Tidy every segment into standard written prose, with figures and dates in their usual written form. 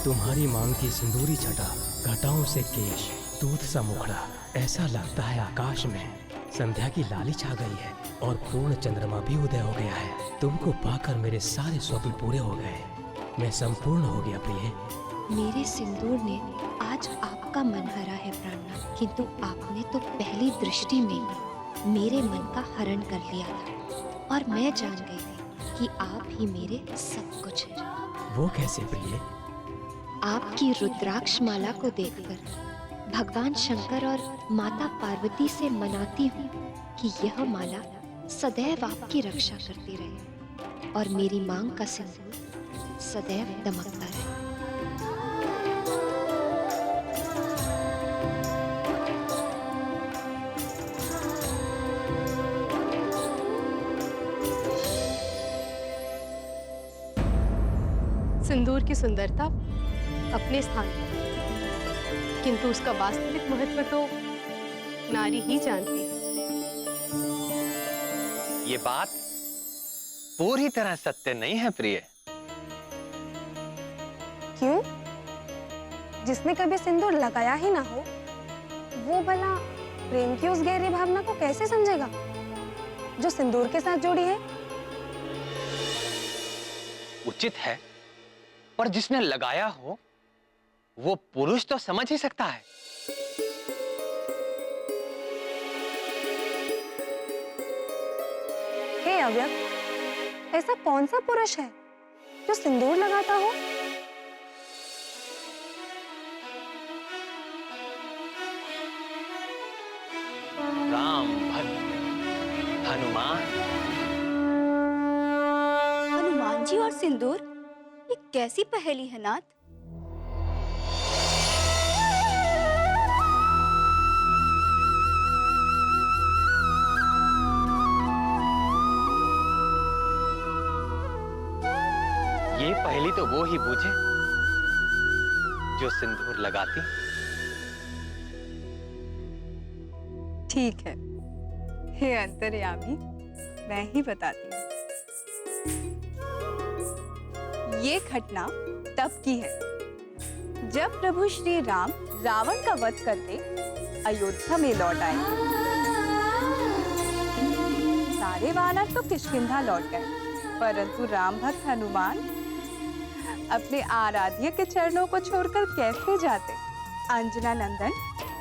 तुम्हारी मांग की सिंदूरी छटा, घटाओं से केश, दूध सा मुखड़ा, ऐसा लगता है आकाश में संध्या की लाली छा गई है और पूर्ण चंद्रमा भी उदय हो गया है। तुमको पाकर मेरे सारे स्वप्न पूरे हो गए, मैं संपूर्ण हो गया प्रिय। मेरे सिंदूर ने आज आपका मन हरा है प्राणनाथ, किंतु आपने तो पहली दृष्टि में ही मेरे मन का हरण कर लिया था और मैं जान गई थी कि आप ही मेरे सब कुछ हैं। वो कैसे प्रिय? आपकी रुद्राक्ष माला को देखकर भगवान शंकर और माता पार्वती से मनाती हूँ कि यह माला सदैव आपकी रक्षा करती रहे और मेरी मांग का सिंदूर सदैव दमकता रहे। सिंदूर की सुंदरता अपने स्थान पर, किंतु उसका वास्तविक महत्व तो नारी ही जानती है। ये बात पूरी तरह सत्य नहीं है प्रिय। क्यों? जिसने कभी सिंदूर लगाया ही ना हो, वो भला प्रेम की उस गहरी भावना को कैसे समझेगा जो सिंदूर के साथ जुड़ी है? उचित है, पर जिसने लगाया हो वो पुरुष तो समझ ही सकता है। हे अव्यक्त, ऐसा कौन सा पुरुष है जो सिंदूर लगाता हो? राम भक्त हनुमान। हनुमान जी और सिंदूर, ये कैसी पहेली है नाथ? ये पहली तो वो ही बूझे जो सिंदूर लगाती। ठीक है, हे अंतर्यामी, मैं ही बताती हूँ। ये घटना तब की है जब प्रभु श्री राम रावण का वध करके अयोध्या में लौट आए। सारे वानर तो किष्किंधा लौट गए, परंतु राम भक्त हनुमान अपने आराध्य के चरणों को छोड़कर कैसे जाते? अंजना नंदन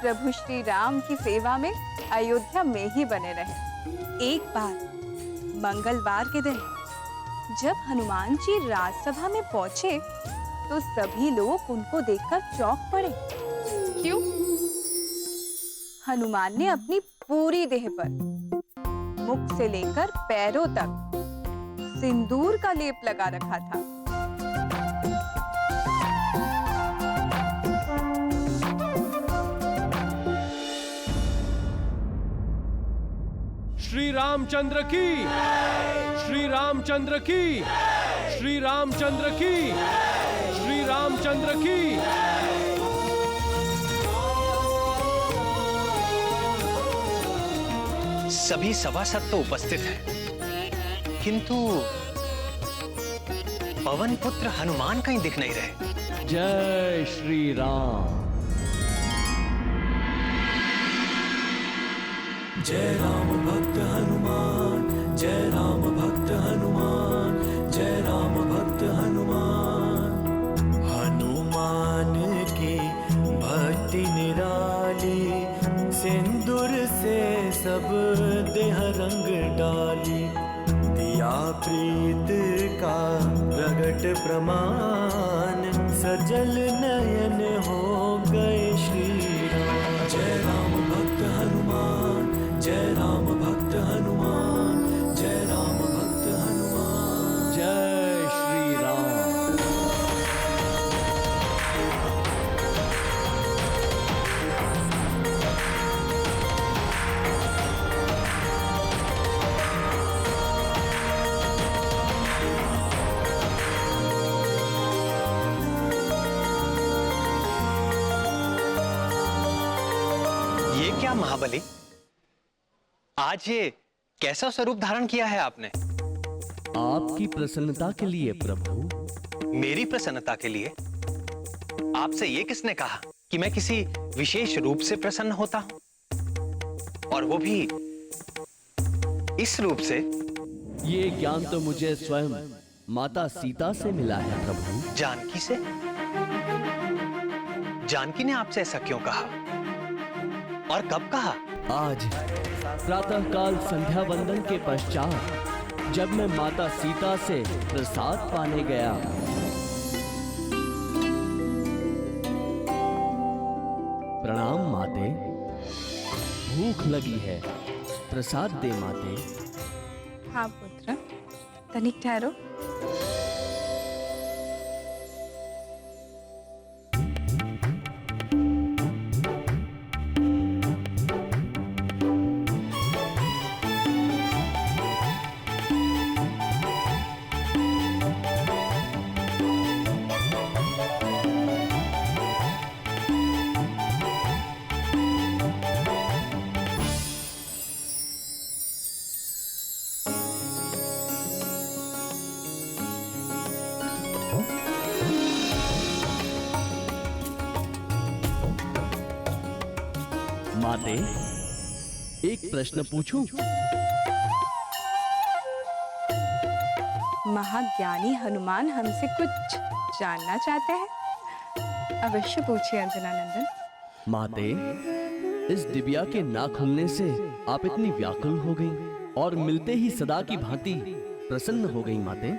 प्रभु श्री राम की सेवा में अयोध्या में ही बने रहे। एक बार मंगलवार के दिन जब हनुमान जी राजसभा में पहुंचे तो सभी लोग उनको देखकर चौंक पड़े। क्यों? हनुमान ने अपनी पूरी देह पर मुख से लेकर पैरों तक सिंदूर का लेप लगा रखा था। श्री रामचंद्र की, श्री रामचंद्र की, श्री रामचंद्र की, श्री रामचंद्र की। सभी सभासद तो उपस्थित हैं, किंतु पवन पुत्र हनुमान कहीं दिख नहीं रहे। जय श्री राम। जय राम भक्त हनुमान, जय राम भक्त हनुमान, जय राम भक्त हनुमान। हनुमान की भक्ति निराली, सिंदूर से सब देह रंग डाली। दिया प्रीत का प्रगट प्रमाण, सजल नयन हो गए श्री राम। जय राम भक्त हनुमान, जय राम भक्त हनुमान, जय राम भक्त हनुमान। जय श्री राम। ये क्या महाबली, आज ये कैसा स्वरूप धारण किया है आपने? आपकी प्रसन्नता के लिए प्रभु। मेरी प्रसन्नता के लिए? आपसे ये किसने कहा कि मैं किसी विशेष रूप से प्रसन्न होता हूं, और वो भी इस रूप से? ये ज्ञान तो मुझे स्वयं माता सीता से मिला है प्रभु। जानकी से? जानकी ने आपसे ऐसा क्यों कहा और कब कहा? आज प्रातःकाल संध्या वंदन के पश्चात जब मैं माता सीता से प्रसाद पाने गया, प्रणाम माते, भूख लगी है, प्रसाद दे माते। हाँ पुत्र, तनिक ठहरो। माते, एक प्रश्न पूछूं? महाज्ञानी हनुमान हमसे कुछ जानना चाहते हैं। अवश्य पूछिए अंजनानंदन। माते, इस दिव्या के ना खुलने से आप इतनी व्याकुल हो गईं और मिलते ही सदा की भांति प्रसन्न हो गईं माते।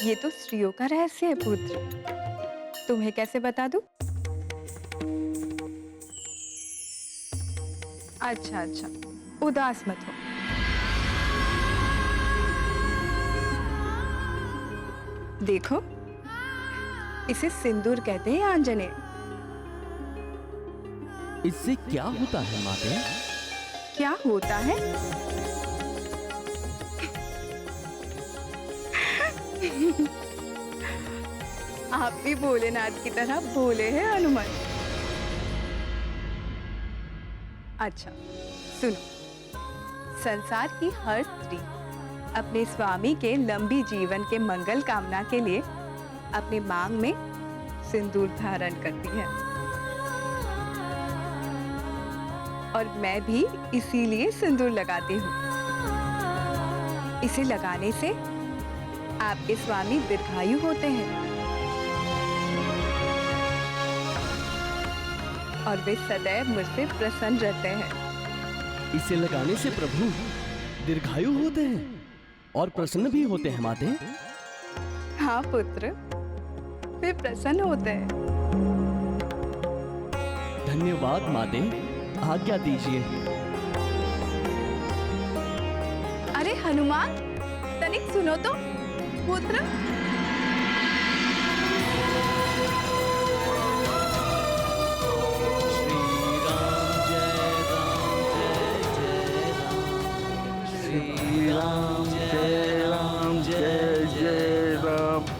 ये तो स्त्रियों का रहस्य है पुत्र, तुम्हें कैसे बता दूं? अच्छा, उदास मत हो। देखो, इसे सिंदूर कहते हैं आंजनेय। इससे क्या होता है माते? क्या होता है? आप भी भोलेनाथ की तरह भोले हैं हनुमान। अच्छा सुनो, संसार की हर स्त्री अपने स्वामी के लंबी जीवन के मंगल कामना के लिए अपनी मांग में सिंदूर धारण करती है, और मैं भी इसीलिए सिंदूर लगाती हूँ। इसे लगाने से आपके स्वामी दीर्घायु होते हैं और वे सदैव मुझसे प्रसन्न रहते हैं। इसे लगाने से प्रभु दीर्घायु होते हैं और प्रसन्न भी होते हैं माते। हाँ पुत्र, वे प्रसन्न होते हैं। धन्यवाद माते, आज्ञा दीजिए। अरे हनुमान, तनिक सुनो तो पुत्र। श्री राम जय राम जय जय राम।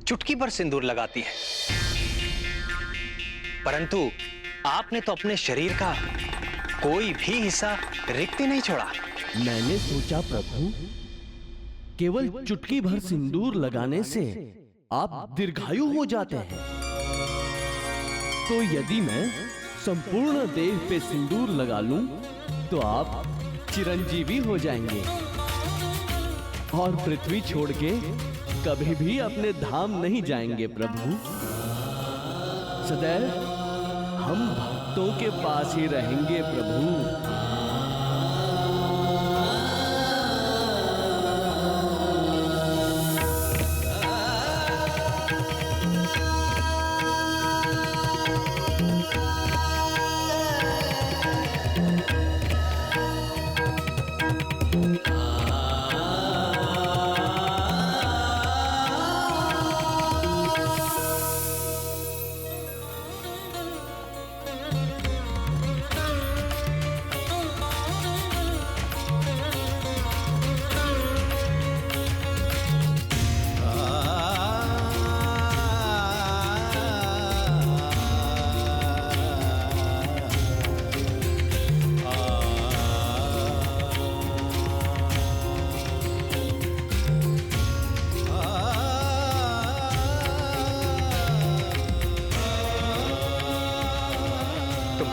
चुटकी पर सिंदूर लगाती है, परंतु आपने तो अपने शरीर का कोई भी हिस्सा रिक्त नहीं छोड़ा। मैंने सोचा प्रभु, केवल चुटकी भर सिंदूर लगाने से आप दीर्घायु हो जाते हैं, तो यदि मैं संपूर्ण देह पे सिंदूर लगा लूं तो आप चिरंजीवी हो जाएंगे और पृथ्वी छोड़ के कभी भी अपने धाम नहीं जाएंगे प्रभु। सदैव हम भक्तों के पास ही रहेंगे प्रभु।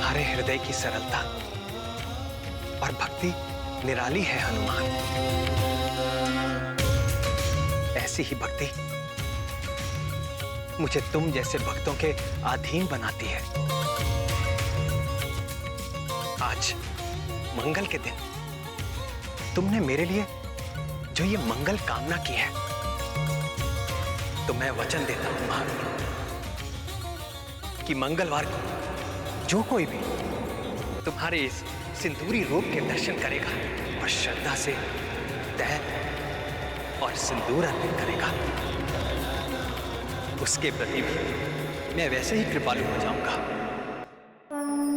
तुम्हारे हृदय की सरलता और भक्ति निराली है हनुमान। ऐसी ही भक्ति मुझे तुम जैसे भक्तों के अधीन बनाती है। आज मंगल के दिन तुमने मेरे लिए जो ये मंगल कामना की है, तो मैं वचन देता हूं महारानी कि मंगलवार को जो कोई भी तुम्हारे इस सिंदूरी रूप के दर्शन करेगा और श्रद्धा से तैल और सिंदूर अर्पित करेगा, उसके प्रति भी मैं वैसे ही कृपालु हो जाऊंगा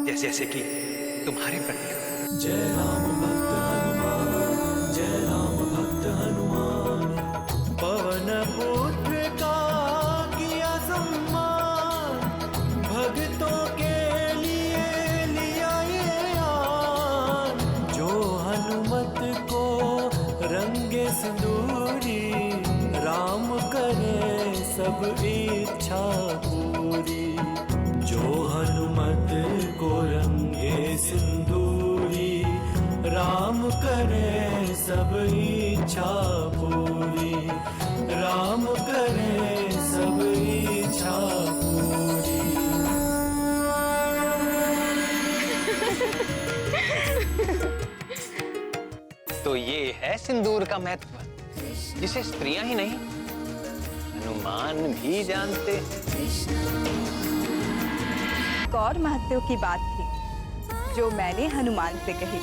जैसे जैसे कि तुम्हारे प्रति। जय राम भक्त हनुमान, जय राम भक्त हनुमान। पवन पुत्र का किया सम्मान, भक्तों के लिए लिया ये आन। जो हनुमत को रंगे सिंदूरी, राम करे सब इच्छा पूरी। जो हनुमत को रंगे सिंदूरी, राम करे सब इच्छा पूरी। राम करे सब इच्छा पूरी। तो ये है सिंदूर का महत्व, जिसे स्त्रियां ही नहीं हनुमान भी जानते। एक और महत्व की बात थी जो मैंने हनुमान से कही,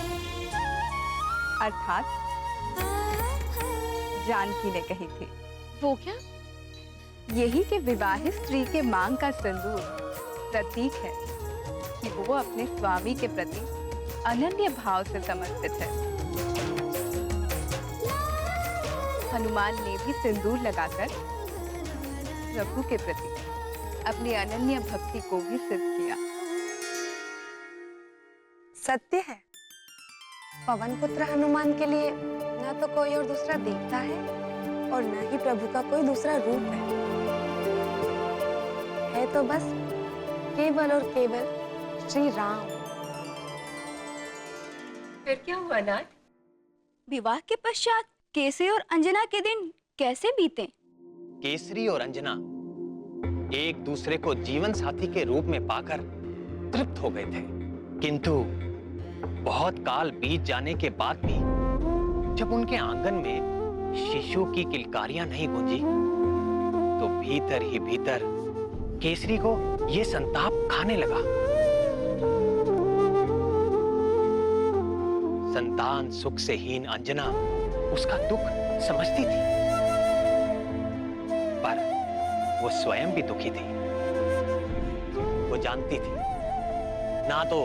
अर्थात जानकी ने कही थी। वो क्या? यही कि विवाहित स्त्री के मांग का सिंदूर प्रतीक है कि वो अपने स्वामी के प्रति अनन्य भाव से समर्पित है। हनुमान ने भी सिंदूर लगाकर प्रभु के प्रति अपनी अनन्य भक्ति को भी सिद्ध किया। सत्य है, पवन पुत्र हनुमान के लिए न तो कोई और दूसरा देवता है और न ही प्रभु का कोई दूसरा रूप है तो बस केवल और केवल श्री राम। फिर क्या हुआ नाथ? विवाह के पश्चात केसरी और अंजना के दिन कैसे बीते? केसरी और अंजना एक दूसरे को जीवन साथी के रूप में पाकर तृप्त हो गए थे, किंतु बहुत काल बीत जाने के बाद भी जब उनके आंगन में शिशु की किलकारियां नहीं गूंजी, तो भीतर ही भीतर केसरी को यह संताप खाने लगा। संतान सुख से हीन अंजना उसका दुख समझती थी, पर वो स्वयं भी दुखी थी। वो जानती थी ना तो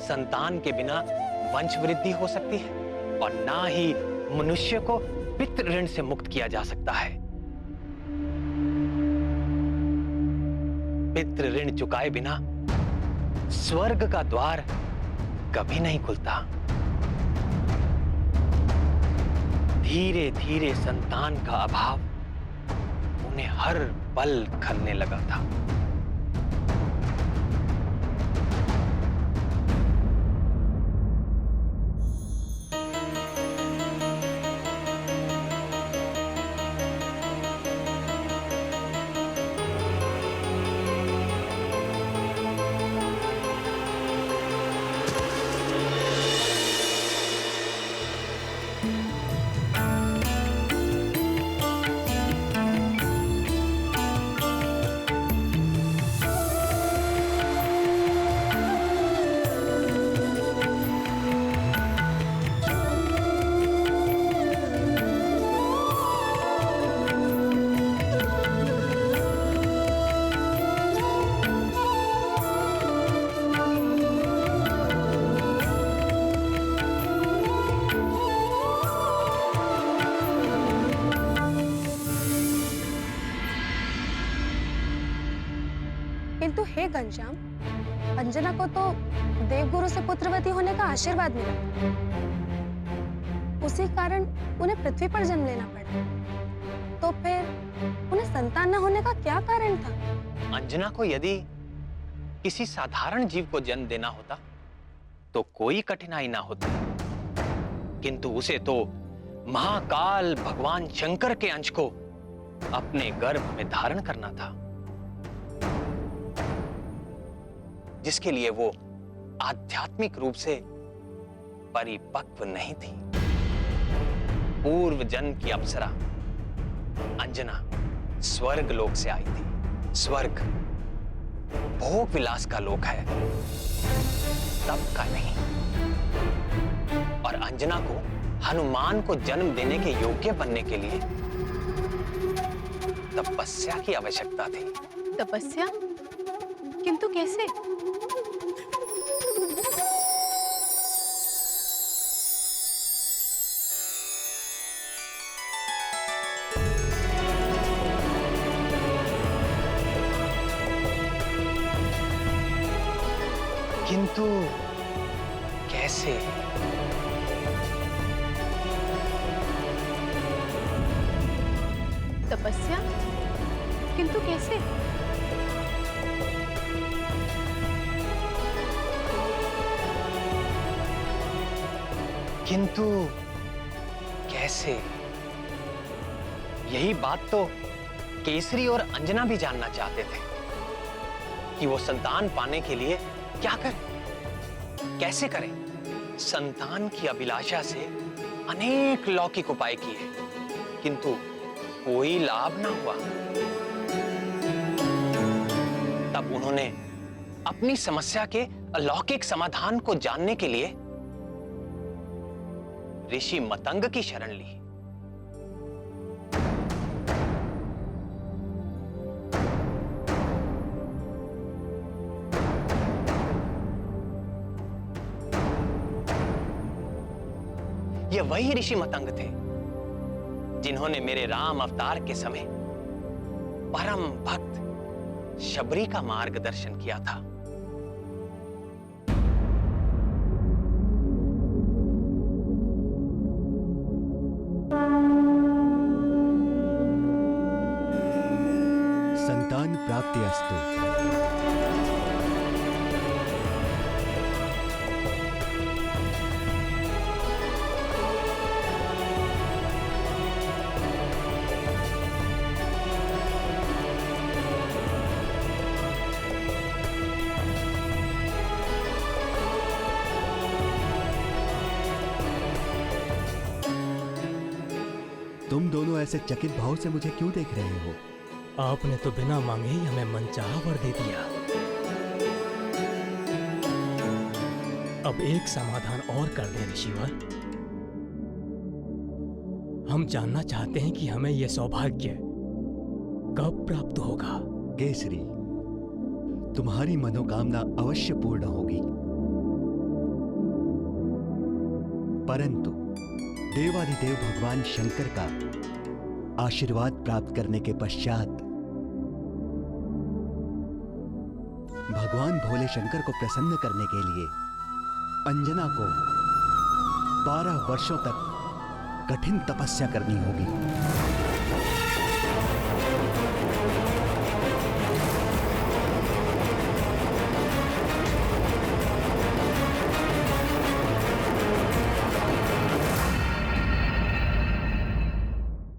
संतान के बिना वंश वृद्धि हो सकती है और ना ही मनुष्य को पितृ ऋण से मुक्त किया जा सकता है। पितृ ऋण चुकाए बिना स्वर्ग का द्वार कभी नहीं खुलता। धीरे धीरे संतान का अभाव उन्हें हर पल खलने लगा था। किंतु हे घनश्याम, अंजना को तो देवगुरु से पुत्रवती होने का आशीर्वाद मिला, उसी कारण उन्हें पृथ्वी पर जन्म लेना पड़ा। तो फिर उन्हें संतान न होने का क्या कारण था? अंजना को यदि किसी साधारण जीव को जन्म देना होता तो कोई कठिनाई ना होती, किंतु उसे तो महाकाल भगवान शंकर के अंश को अपने गर्भ में धारण करना था, जिसके लिए वो आध्यात्मिक रूप से परिपक्व नहीं थी। पूर्व जन्म की अप्सरा अंजना स्वर्ग लोक से आई थी। स्वर्ग भोग विलास का लोक है, तप का नहीं। और अंजना को हनुमान को जन्म देने के योग्य बनने के लिए तपस्या की आवश्यकता थी। तपस्या? किंतु कैसे? किंतु कैसे? तपस्या? किंतु कैसे? किंतु कैसे? यही बात तो केसरी और अंजना भी जानना चाहते थे कि वो संतान पाने के लिए क्या करें, कैसे करें। संतान की अभिलाषा से अनेक लौकिक उपाय किए, किंतु कोई लाभ ना हुआ। तब उन्होंने अपनी समस्या के अलौकिक समाधान को जानने के लिए ऋषि मतंग की शरण ली। ये वही ऋषि मतंग थे जिन्होंने मेरे राम अवतार के समय परम भक्त शबरी का मार्गदर्शन किया था। संतान प्राप्ति अस्तु। तुम दोनों ऐसे चकित भाव से मुझे क्यों देख रहे हो? आपने तो बिना मांगे ही हमें मनचाहा वर दे दिया। अब एक समाधान और कर दे ऋषिवर। हम जानना चाहते हैं कि हमें यह सौभाग्य कब प्राप्त होगा। केसरी, तुम्हारी मनोकामना अवश्य पूर्ण होगी, परंतु देवाधिदेव भगवान शंकर का आशीर्वाद प्राप्त करने के पश्चात भगवान भोले शंकर को प्रसन्न करने के लिए अंजना को 12 वर्षों तक कठिन तपस्या करनी होगी।